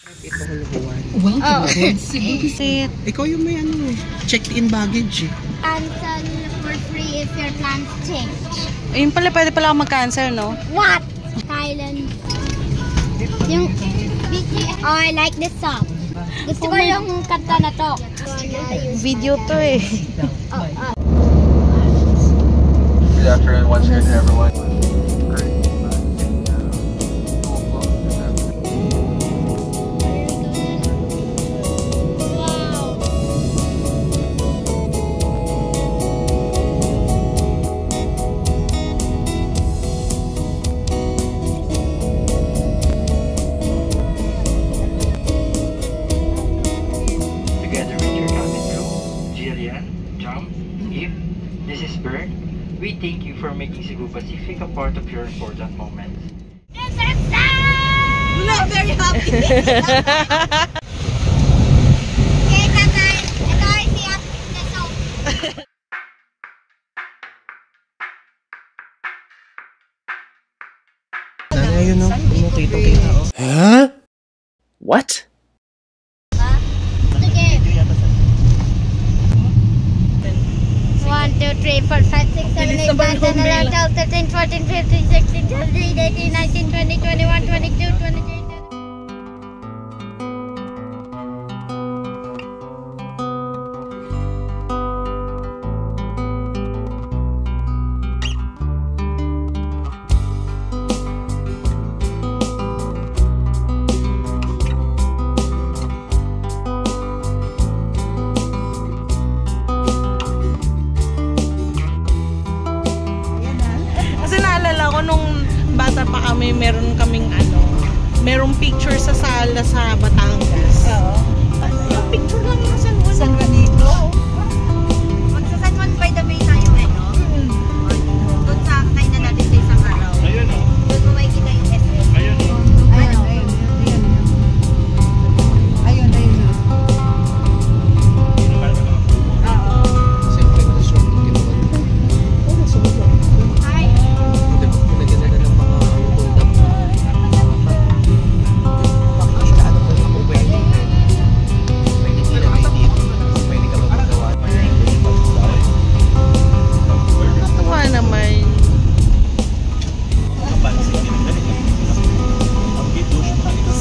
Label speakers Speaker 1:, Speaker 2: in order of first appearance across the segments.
Speaker 1: Ito huluhuan.
Speaker 2: Welcome aboard Cebu Visit.
Speaker 1: Ikaw yung may checked-in baggage eh.
Speaker 3: Cancel for free if your plans change.
Speaker 2: Ayun pala, pwede pala ako mag-cancel, no?
Speaker 3: What? Thailand. Yung BTS. Oh, I like this song. Gusto ko yung kanta na to.
Speaker 2: Video to eh.
Speaker 4: Good afternoon once again to everyone. Together with your cabin crew, Jillian, Jam, Eve, this is Bert. We thank you for making Cebu Pacific a part of your important moments.
Speaker 3: Not very happy. Okay, tatay. Ito ay si Ate Naso.
Speaker 1: Ayun no, kumukita-kita oh.
Speaker 5: Huh? What?
Speaker 3: Sige. 1, 2, 3, 4, 5, 6, 7, 8, 9, 10, 11, 12, 13, 14, 15, 16, 17, 18, 19, 20, 21, 22, 23.
Speaker 2: Kasi naalala ko nung bata pa kami, meron kaming merong picture sa sala sa Batangas. Oo. Yung picture lang yung San Juan. San Juanito.
Speaker 3: Magsa San Juan by the Bay tayo doon sa kainan natin sa isang araw.
Speaker 4: Ayun o.
Speaker 3: Doon mo makikita yung SM.
Speaker 4: Ayun o.
Speaker 1: Siyempre, resort yung ginawa. Oo, nasunog.
Speaker 3: Hi.
Speaker 1: Nilagyan na ng mga hold up. Ano po yung wedding? Pwede sila may dito. Pwede ka magagawa.
Speaker 2: Natuwa naman.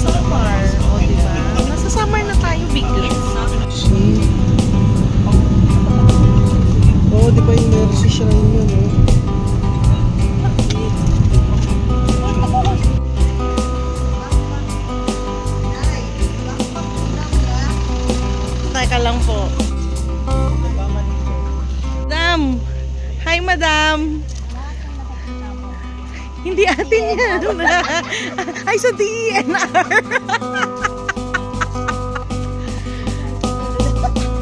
Speaker 2: Summer. O, diba? Nasa summer na tayo bigla.
Speaker 1: Oo, di ba yung Mercy Shrine yun eh?
Speaker 2: Teka lang po. Madam! Hi, madam! Hindi atin yan. Ay, sa DENR.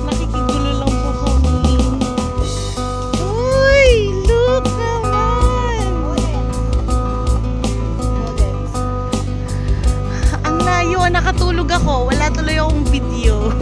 Speaker 2: Nakikigulo lang po kami. Uy! Look naman! Ang layo. Nakatulog ako. Wala tuloy akong video.